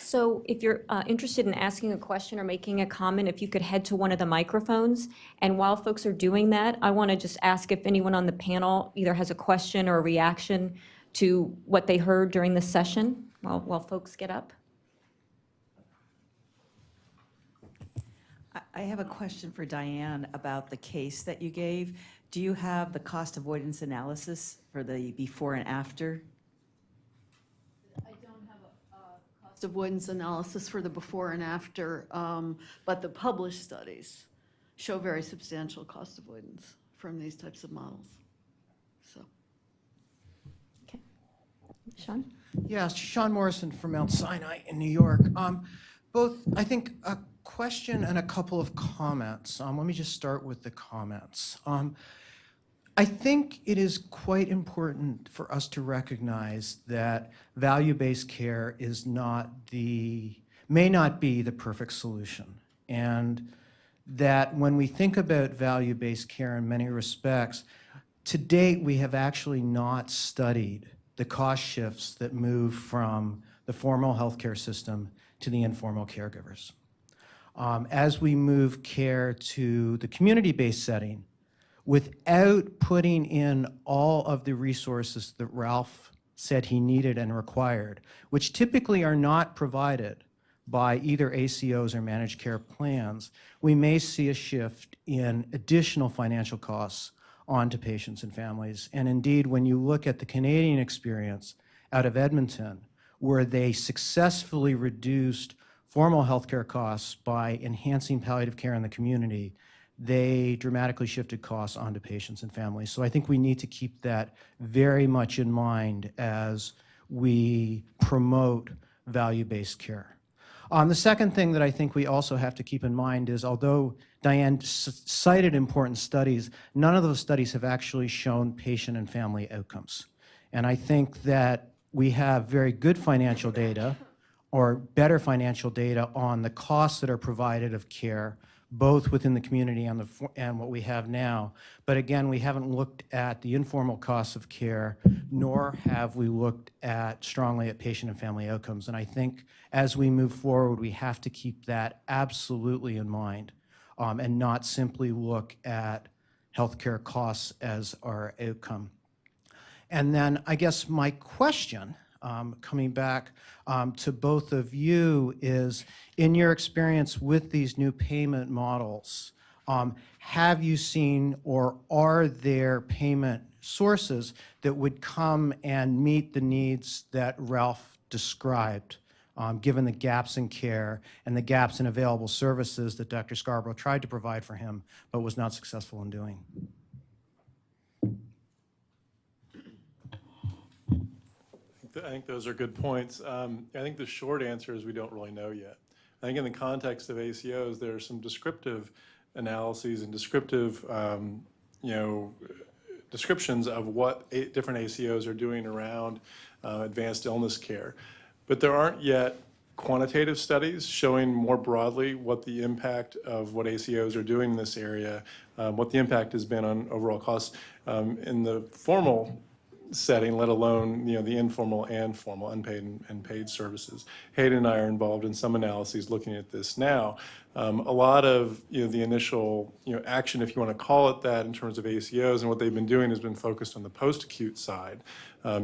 So if you're interested in asking a question or making a comment, if you could head to one of the microphones. And while folks are doing that, I want to just ask if anyone on the panel either has a question or a reaction to what they heard during the session while folks get up. I have a question for Diane about the case that you gave. Do you have the cost avoidance analysis for the before and after? I don't have a cost avoidance analysis for the before and after, but the published studies show very substantial cost avoidance from these types of models. So. Okay. Sean? Yeah, Sean Morrison from Mount Sinai in New York. Both, I think, a question and a couple of comments. Let me just start with the comments. I think it is quite important for us to recognize that value-based care is may not be the perfect solution. And that when we think about value-based care in many respects, to date we have actually not studied the cost shifts that move from the formal healthcare system to the informal caregivers. As we move care to the community-based setting, without putting in all of the resources that Ralph said he needed and required, which typically are not provided by either ACOs or managed care plans, we may see a shift in additional financial costs onto patients and families. And indeed, when you look at the Canadian experience out of Edmonton, where they successfully reduced formal healthcare costs by enhancing palliative care in the community, they dramatically shifted costs onto patients and families. So I think we need to keep that very much in mind as we promote value-based care. The second thing that I think we also have to keep in mind is, although Diane cited important studies, none of those studies have actually shown patient and family outcomes. And I think that we have very good financial data, or better financial data, on the costs that are provided of care, both within the community and what we have now. But again, we haven't looked at the informal costs of care, nor have we looked strongly at patient and family outcomes. And I think as we move forward, we have to keep that absolutely in mind, and not simply look at healthcare costs as our outcome. And then I guess my question, coming back to both of you, is, in your experience with these new payment models, have you seen, or are there payment sources that would come and meet the needs that Ralph described, given the gaps in care and the gaps in available services that Dr. Scarborough tried to provide for him but was not successful in doing? I think those are good points. I think the short answer is we don't really know yet. I think in the context of ACOs, there are some descriptive analyses and descriptive, descriptions of what different ACOs are doing around advanced illness care. But there aren't yet quantitative studies showing more broadly what the impact of what ACOs are doing in this area, what the impact has been on overall costs in the formal setting, let alone the informal and formal, unpaid and paid services. Hayden and I are involved in some analyses looking at this now. A lot of the initial action, if you want to call it that, in terms of ACOs and what they've been doing has been focused on the post-acute side,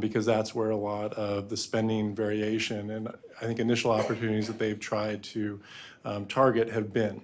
because that's where a lot of the spending variation and I think initial opportunities that they've tried to target have been.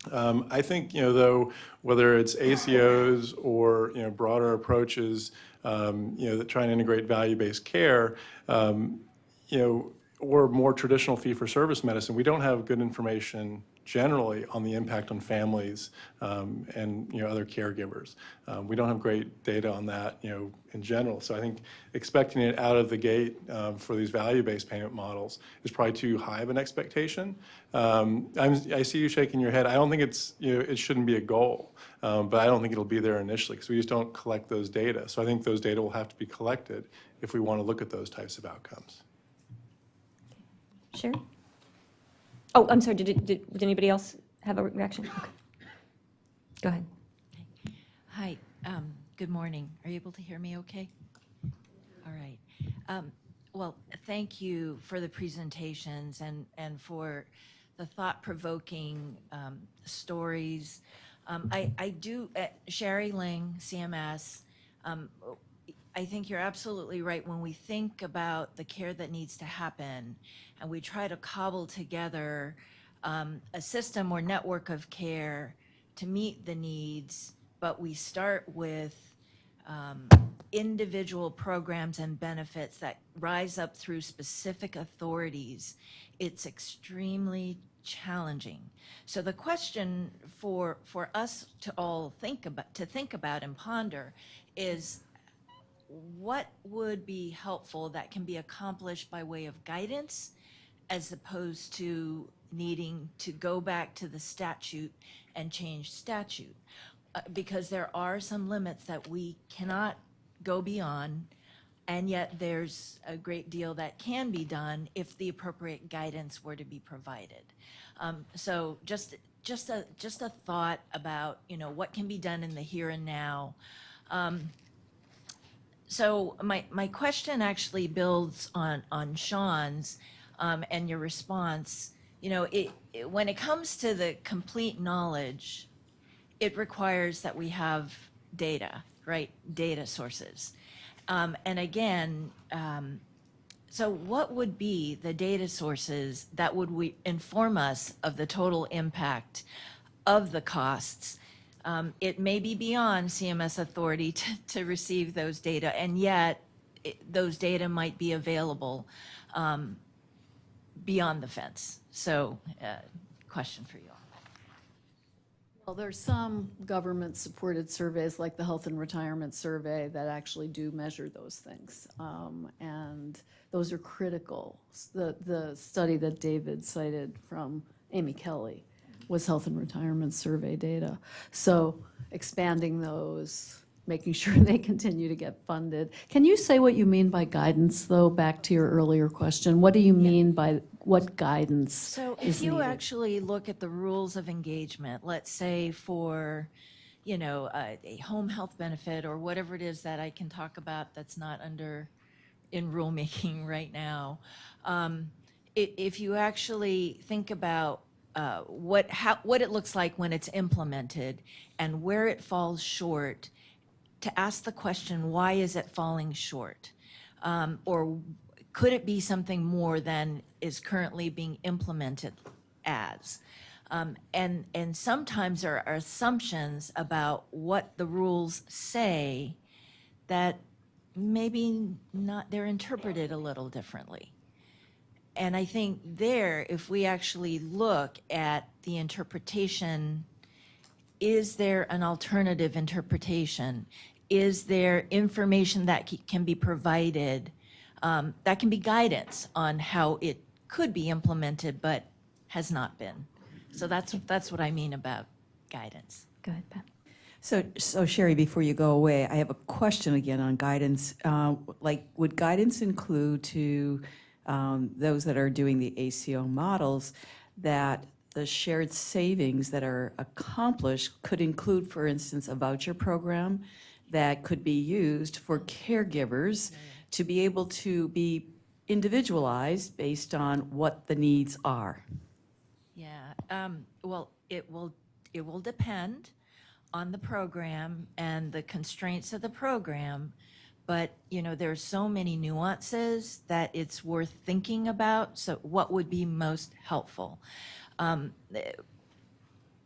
I think though, whether it's ACOs or broader approaches that try and integrate value-based care, or more traditional fee-for-service medicine, we don't have good information generally on the impact on families and other caregivers. We don't have great data on that in general. So I think expecting it out of the gate for these value-based payment models is probably too high of an expectation. I see you shaking your head. I don't think it shouldn't be a goal, but I don't think it'll be there initially because we just don't collect those data. So I think those data will have to be collected if we want to look at those types of outcomes. Sure. Oh, I'm sorry, did anybody else have a reaction? Okay. Go ahead. Hi, good morning. Are you able to hear me okay? All right. Well, thank you for the presentations and for the thought-provoking stories. I do, Sherry Ling, CMS, I think you're absolutely right. When we think about the care that needs to happen and we try to cobble together a system or network of care to meet the needs, but we start with individual programs and benefits that rise up through specific authorities, it's extremely challenging. So the question for us to all think about and ponder is, what would be helpful that can be accomplished by way of guidance as opposed to needing to go back to the statute and change statute? Because there are some limits that we cannot go beyond, and yet there's a great deal that can be done if the appropriate guidance were to be provided. So just a thought about, you know, what can be done in the here and now. So my question actually builds on Sean's and your response. You know, when it comes to the complete knowledge, it requires that we have data, right? Data sources. And again, so what would be the data sources that would inform us of the total impact of the costs? It may be beyond CMS authority to receive those data, and yet those data might be available beyond the fence. So, question for you all. Well, there's some government-supported surveys, like the Health and Retirement Survey, that actually do measure those things, and those are critical. The study that David cited from Amy Kelly was Health and Retirement Survey data. So expanding those, making sure they continue to get funded. Can you say what you mean by guidance, though, back to your earlier question? What do you mean by what guidance So is if you needed? actually look at the rules of engagement, let's say for, you know, a home health benefit or whatever it is that I can talk about that's not in rulemaking right now, if you actually think about what it looks like when it's implemented and where it falls short, to ask the question, why is it falling short? Or could it be something more than is currently being implemented as? And sometimes there are assumptions about what the rules say that maybe not, they're interpreted a little differently. And I think there, if we actually look at the interpretation, is there an alternative interpretation? Is there information that can be provided that can be guidance on how it could be implemented but has not been? So that's what I mean about guidance. Go ahead, Pat. So Sherry, before you go away, I have a question again on guidance. Like, would guidance include to those that are doing the ACO models that the shared savings that are accomplished could include, for instance, a voucher program that could be used for caregivers to be able to be individualized based on what the needs are? Yeah, well, it will depend on the program and the constraints of the program, but you know, there's so many nuances that it's worth thinking about. So what would be most helpful?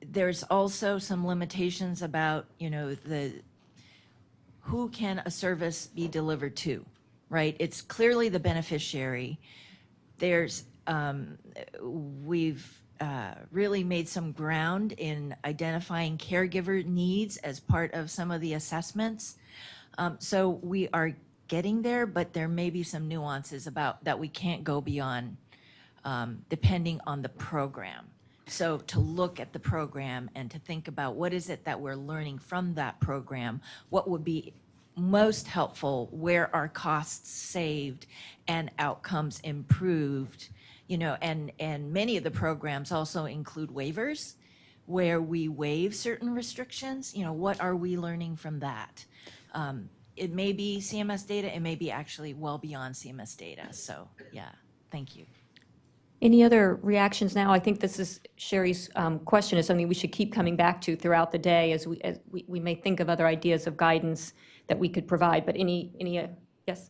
There's also some limitations about, you know, who can a service be delivered to, right? It's clearly the beneficiary. There's, we've really made some ground in identifying caregiver needs as part of some of the assessments. So we are getting there, but there may be some nuances about that we can't go beyond depending on the program. So to look at the program and to think about what is it that we're learning from that program, what would be most helpful, where are costs saved and outcomes improved, you know, and many of the programs also include waivers where we waive certain restrictions. You know, what are we learning from that? it may be CMS data, it may be actually well beyond CMS data. So yeah, thank you. Any other reactions now? I think this is Sherry's question is something we should keep coming back to throughout the day as we may think of other ideas of guidance that we could provide. But any yes?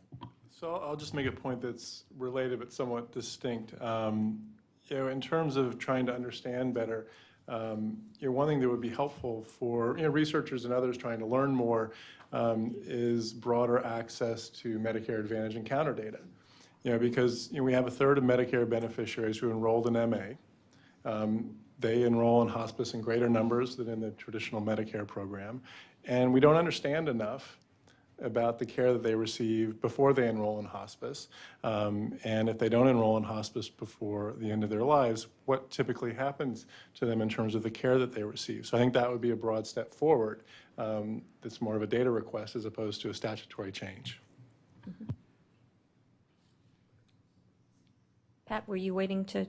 So I'll just make a point that's related but somewhat distinct. In terms of trying to understand better, one thing that would be helpful for researchers and others trying to learn more is broader access to Medicare Advantage encounter data. Because we have a third of Medicare beneficiaries who enrolled in MA. They enroll in hospice in greater numbers than in the traditional Medicare program, and we don't understand enough about the care that they receive before they enroll in hospice. And if they don't enroll in hospice before the end of their lives, what typically happens to them in terms of the care that they receive. So I think that would be a broad step forward that's more of a data request as opposed to a statutory change. Mm-hmm. Pat, were you waiting to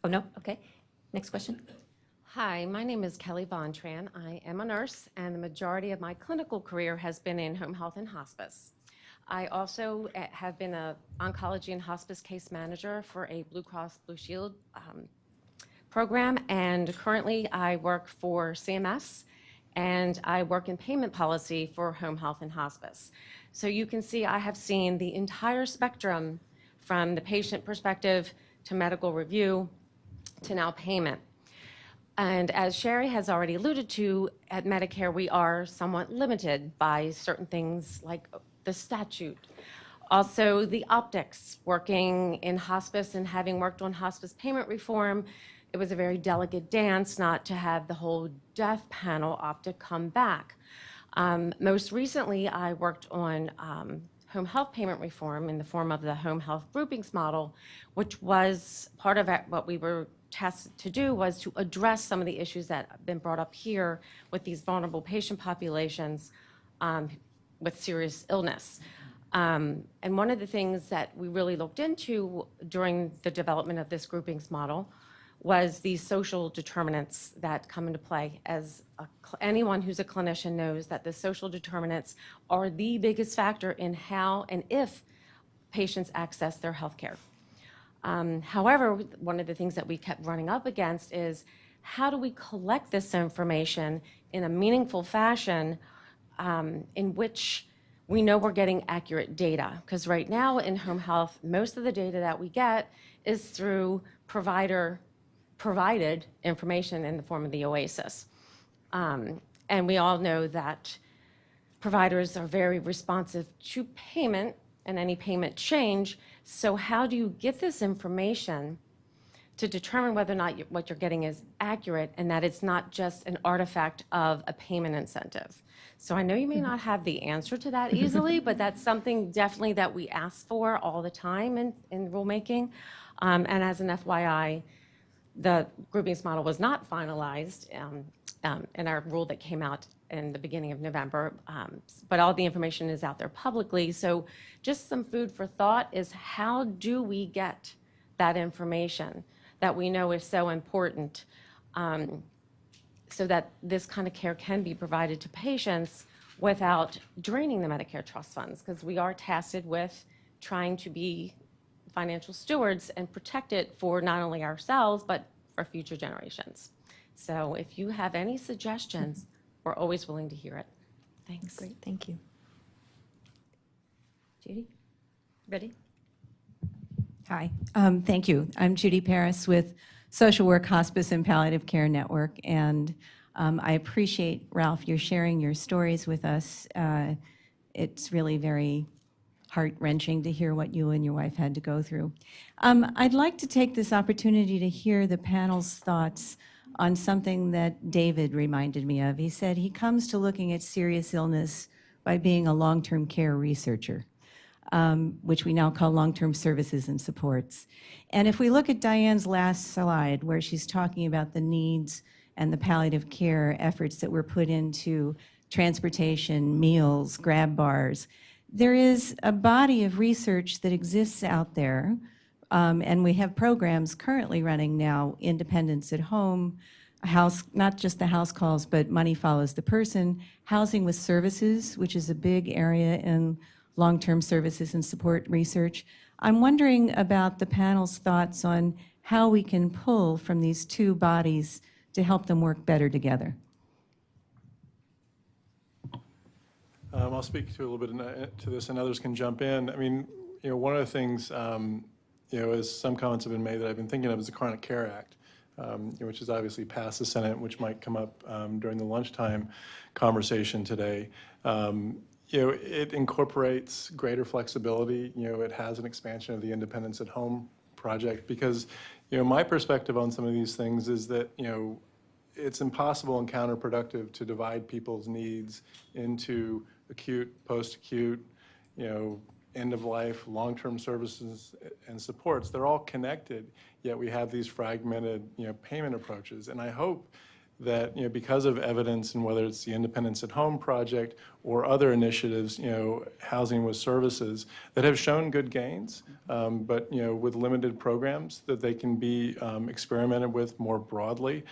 oh, no? Okay. Next question. Hi, my name is Kelly Von Tran. I am a nurse, and the majority of my clinical career has been in home health and hospice. I also have been an oncology and hospice case manager for a Blue Cross Blue Shield program, and currently I work for CMS, and I work in payment policy for home health and hospice. So you can see I have seen the entire spectrum from the patient perspective to medical review to now payment. And as Sherry has already alluded to, at Medicare, we are somewhat limited by certain things like the statute. Also, the optics, working in hospice and having worked on hospice payment reform, it was a very delicate dance not to have the whole death panel optic come back. Most recently, I worked on home health payment reform in the form of the home health groupings model, which was part of what we were tasked to do was to address some of the issues that have been brought up here with these vulnerable patient populations with serious illness. And one of the things that we really looked into during the development of this groupings model was these social determinants that come into play. As anyone who's a clinician knows that the social determinants are the biggest factor in how and if patients access their health care. However, one of the things that we kept running up against is how do we collect this information in a meaningful fashion in which we know we're getting accurate data? Because right now in home health, most of the data that we get is through provider-provided information in the form of the OASIS. And we all know that providers are very responsive to payment and any payment change. So how do you get this information to determine whether or not what you're getting is accurate and that it's not just an artifact of a payment incentive? So I know you may not have the answer to that easily, but that's something definitely that we ask for all the time in rulemaking. And as an FYI, the groupings model was not finalized in our rule that came out in the beginning of November, but all the information is out there publicly. So just some food for thought is how do we get that information that we know is so important so that this kind of care can be provided to patients without draining the Medicare trust funds, because we are tasked with trying to be financial stewards and protect it for not only ourselves, but for future generations. So if you have any suggestions, we're always willing to hear it. Thanks. Great, thank you. Judy, ready? Hi, thank you. I'm Judy Paris with Social Work, Hospice, and Palliative Care Network, and I appreciate, Ralph, your sharing your stories with us. It's really very heart-wrenching to hear what you and your wife had to go through. I'd like to take this opportunity to hear the panel's thoughts on something that David reminded me of. He said he comes to looking at serious illness by being a long-term care researcher, which we now call long-term services and supports. And if we look at Diane's last slide, where she's talking about the needs and the palliative care efforts that were put into transportation, meals, grab bars, there is a body of research that exists out there, and we have programs currently running now, Independence at Home, house, not just the house calls, but money follows the person, housing with services, which is a big area in long-term services and support research. I'm wondering about the panel's thoughts on how we can pull from these two bodies to help them work better together. I'll speak to a little bit to this, and others can jump in. I mean, one of the things, as some comments have been made that I've been thinking of is the Chronic Care Act, which is obviously passed the Senate, which might come up during the lunchtime conversation today. It incorporates greater flexibility. It has an expansion of the Independence at Home project because, my perspective on some of these things is that, it's impossible and counterproductive to divide people's needs into acute, post-acute, end of life, long-term services and supports. They're all connected, yet we have these fragmented, payment approaches. And I hope that, because of evidence, and whether it's the Independence at Home project or other initiatives, housing with services that have shown good gains, but, with limited programs, that they can be experimented with more broadly.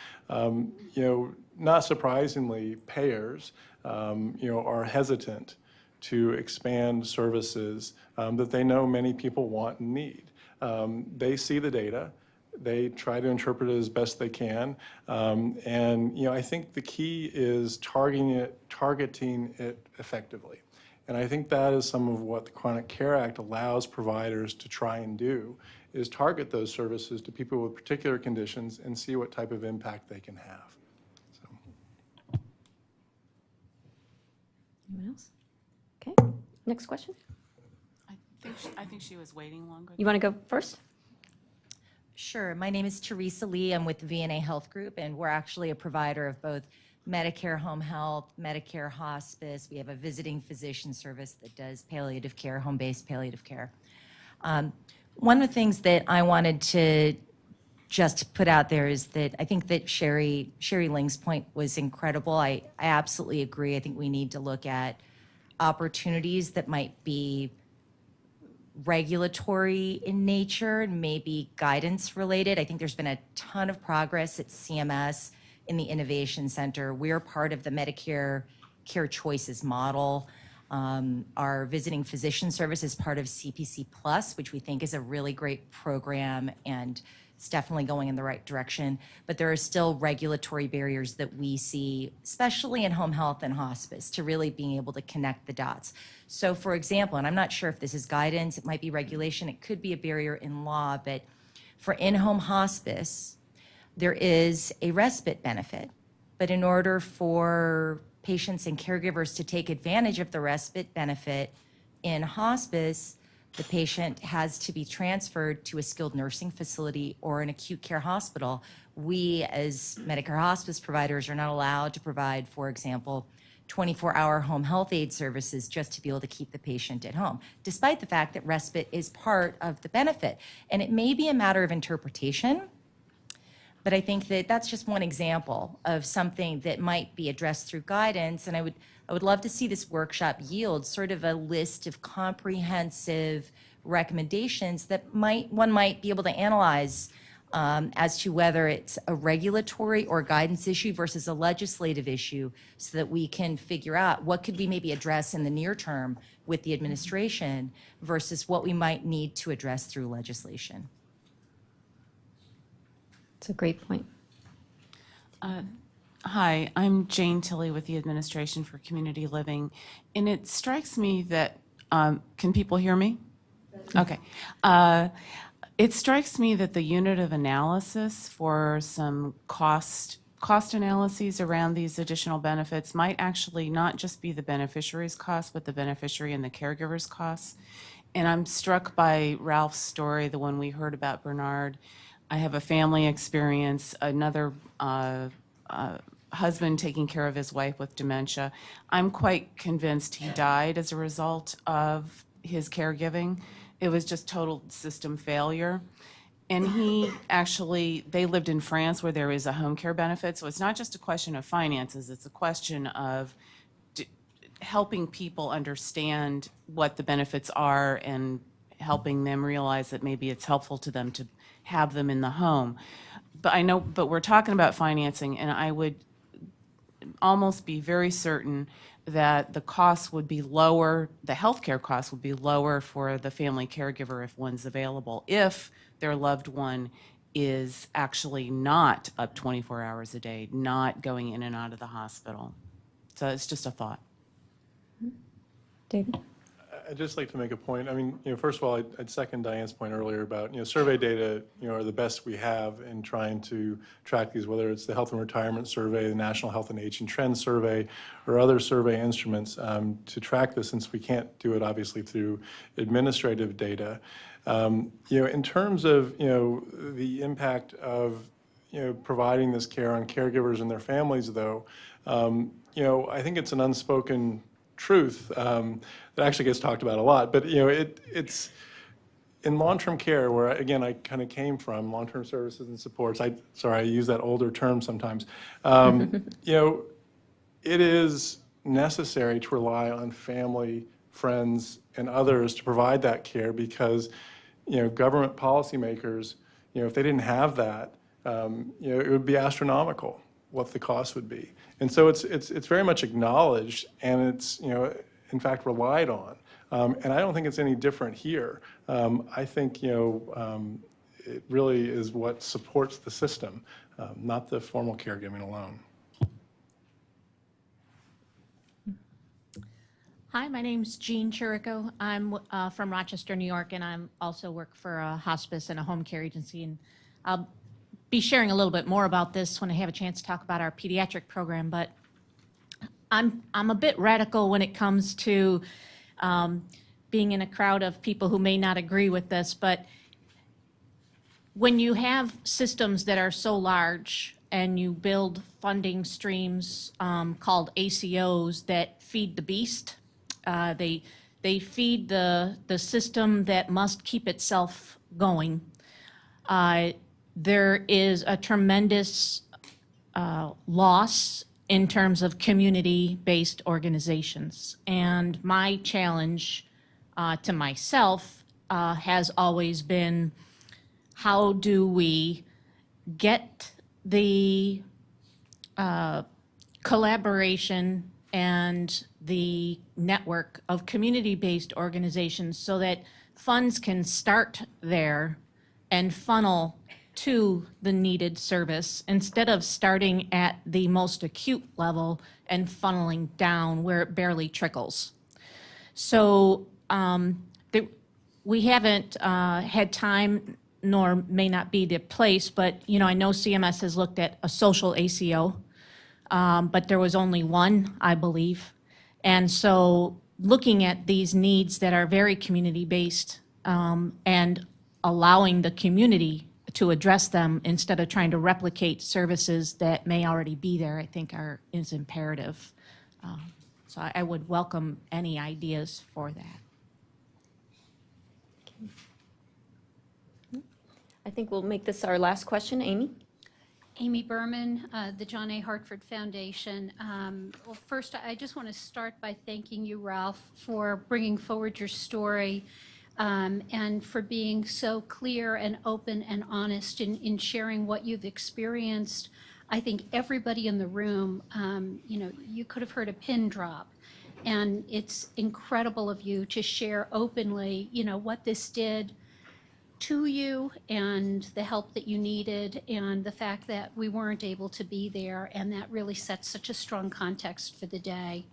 Not surprisingly, payers, are hesitant to expand services that they know many people want and need. They see the data. They try to interpret it as best they can. And I think the key is targeting it effectively. And I think that is some of what the Chronic Care Act allows providers to try and do, is target those services to people with particular conditions and see what type of impact they can have. So. Anyone else? Okay, next question. I think she was waiting longer. You want to go first? Sure. My name is Theresa Lee. I'm with the VNA Health Group, and we're actually a provider of both Medicare home health, Medicare hospice. We have a visiting physician service that does palliative care, home-based palliative care. One of the things that I wanted to just put out there is that I think that Sherry Ling's point was incredible. I absolutely agree. I think we need to look at opportunities that might be regulatory in nature and maybe guidance related. I think there's been a ton of progress at CMS in the Innovation Center. We're part of the Medicare Care Choices model. Our visiting physician service is part of CPC Plus, which we think is a really great program, and it's definitely going in the right direction. But there are still regulatory barriers that we see, especially in home health and hospice, to really being able to connect the dots. So for example, and I'm not sure if this is guidance, it might be regulation, it could be a barrier in law, but for in-home hospice, there is a respite benefit. But in order for patients and caregivers to take advantage of the respite benefit in hospice, the patient has to be transferred to a skilled nursing facility or an acute care hospital. We, as Medicare hospice providers, are not allowed to provide, for example, 24-hour home health aid services just to be able to keep the patient at home, despite the fact that respite is part of the benefit. And it may be a matter of interpretation, but I think that that's just one example of something that might be addressed through guidance. And I would love to see this workshop yield sort of a list of comprehensive recommendations that one might be able to analyze as to whether it's a regulatory or guidance issue versus a legislative issue, so that we can figure out what could we maybe address in the near term with the administration versus what we might need to address through legislation. It's a great point. Hi, I'm Jane Tilley with the Administration for Community Living, and it strikes me that, can people hear me? Okay. It strikes me that the unit of analysis for some cost analyses around these additional benefits might actually not just be the beneficiary's cost, but the beneficiary and the caregiver's costs. And I'm struck by Ralph's story, the one we heard about Bernard. I have a family experience, another husband taking care of his wife with dementia. I'm quite convinced he died as a result of his caregiving. It was just total system failure. And they lived in France where there is a home care benefit. So it's not just a question of finances, it's a question of helping people understand what the benefits are and helping them realize that maybe it's helpful to them to have them in the home. but I know, but we're talking about financing, and I would almost be very certain that the costs would be lower, the healthcare costs would be lower for the family caregiver if one's available, if their loved one is actually not up 24 hours a day, not going in and out of the hospital. So it's just a thought. David? I'd just like to make a point. I mean, first of all, I'd second Diane's point earlier about, survey data, are the best we have in trying to track these, whether it's the Health and Retirement Survey, the National Health and Aging Trend Survey, or other survey instruments to track this, since we can't do it obviously through administrative data. In terms of, the impact of, providing this care on caregivers and their families, though, I think it's an unspoken truth that actually gets talked about a lot, but it's in long-term care, where again I kind of came from, long-term services and supports. I use that older term sometimes. It is necessary to rely on family, friends, and others to provide that care, because government policymakers, if they didn't have that, it would be astronomical what the cost would be. And so it's very much acknowledged, and it's in fact relied on. And I don't think it's any different here. I think it really is what supports the system, not the formal caregiving alone. Hi, my name's Jean Chirico. I'm from Rochester, New York, and I also work for a hospice and a home care agency. And I'll be sharing a little bit more about this when I have a chance to talk about our pediatric program. But I'm a bit radical when it comes to being in a crowd of people who may not agree with this. But when you have systems that are so large and you build funding streams called ACOs that feed the beast, they feed the system that must keep itself going. There is a tremendous loss in terms of community-based organizations. And my challenge to myself has always been, how do we get the collaboration and the network of community-based organizations so that funds can start there and funnel to the needed service, instead of starting at the most acute level and funneling down where it barely trickles. So we haven't had time, nor may not be the place, but I know CMS has looked at a social ACO, but there was only one, I believe. And so looking at these needs that are very community-based and allowing the community to address them instead of trying to replicate services that may already be there, I think is imperative. So I would welcome any ideas for that. I think we'll make this our last question. Amy? Amy Berman, the John A. Hartford Foundation. Well, first, I just want to start by thanking you, Ralph, for bringing forward your story and for being so clear and open and honest in sharing what you've experienced. I think everybody in the room, you could have heard a pin drop. And it's incredible of you to share openly, what this did to you and the help that you needed and the fact that we weren't able to be there, and that really sets such a strong context for the day.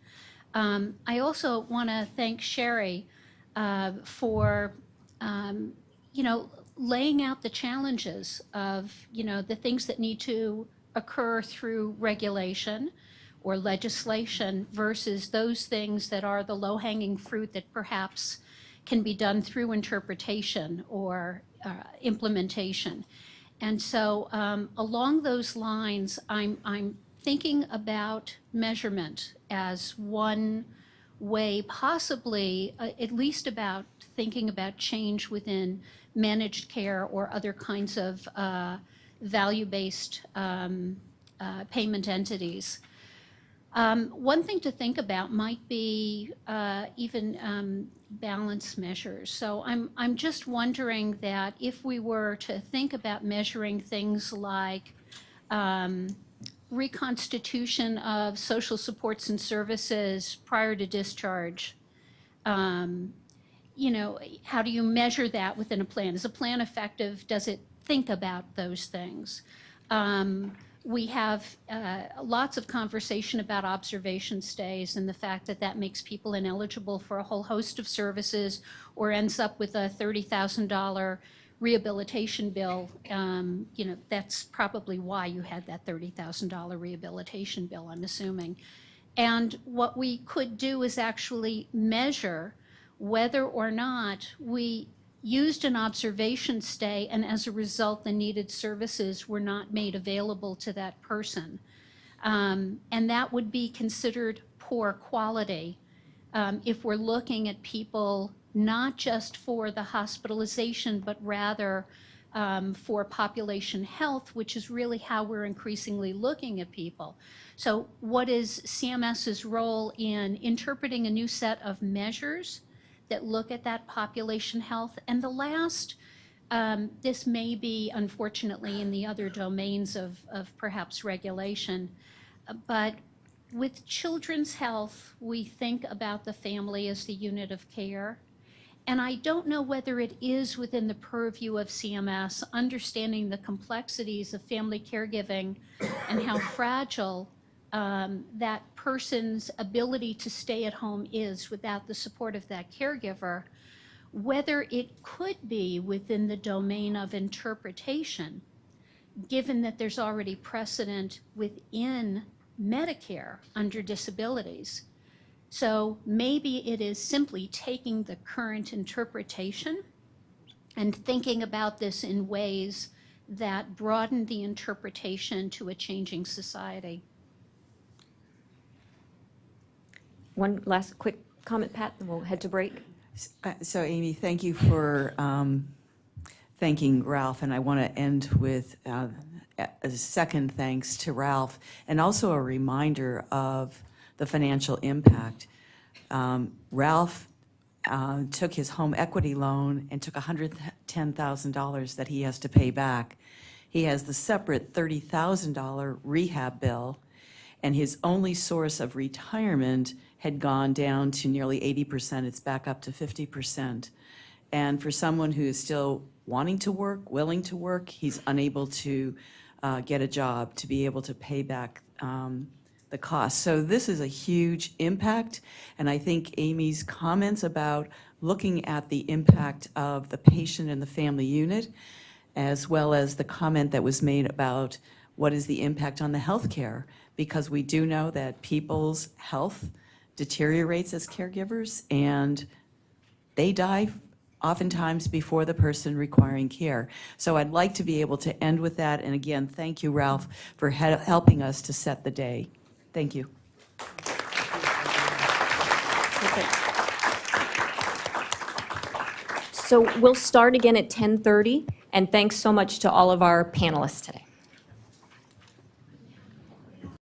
I also want to thank Sherry for, laying out the challenges of, the things that need to occur through regulation or legislation versus those things that are the low-hanging fruit that perhaps can be done through interpretation or implementation. And so along those lines, I'm thinking about measurement as one way, possibly at least about thinking about change within managed care or other kinds of value-based payment entities. One thing to think about might be even balance measures. So I'm just wondering that if we were to think about measuring things like reconstitution of social supports and services prior to discharge, you know, how do you measure that within a plan? Is a plan effective? Does it think about those things? We have lots of conversation about observation stays and the fact that that makes people ineligible for a whole host of services or ends up with a $30,000 rehabilitation bill. You know, that's probably why you had that $30,000 rehabilitation bill, I'm assuming. And what we could do is actually measure whether or not we used an observation stay and as a result the needed services were not made available to that person. And that would be considered poor quality if we're looking at people not just for the hospitalization but rather for population health, which is really how we're increasingly looking at people. So what is CMS's role in interpreting a new set of measures that look at that population health? And the last, this may be unfortunately in the other domains of perhaps regulation, but with children's health, we think about the family as the unit of care. And I don't know whether it is within the purview of CMS, understanding the complexities of family caregiving and how fragile that person's ability to stay at home is without the support of that caregiver, whether it could be within the domain of interpretation, given that there's already precedent within Medicare under disabilities. So maybe it is simply taking the current interpretation and thinking about this in ways that broaden the interpretation to a changing society. One last quick comment, Pat, and we'll head to break. So Amy, thank you for thanking Ralph, and I want to end with a second thanks to Ralph, and also a reminder of the financial impact. Ralph took his home equity loan and took $110,000 that he has to pay back. He has the separate $30,000 rehab bill, and his only source of retirement had gone down to nearly 80%. It's back up to 50%. And for someone who is still wanting to work, willing to work, he's unable to get a job to be able to pay back the cost. So this is a huge impact, and I think Amy's comments about looking at the impact of the patient and the family unit, as well as the comment that was made about what is the impact on the healthcare, because we do know that people's health deteriorates as caregivers, and they die oftentimes before the person requiring care. So I'd like to be able to end with that, and again, thank you, Ralph, for helping us to set the day. Thank you. So we'll start again at 10:30, and thanks so much to all of our panelists today.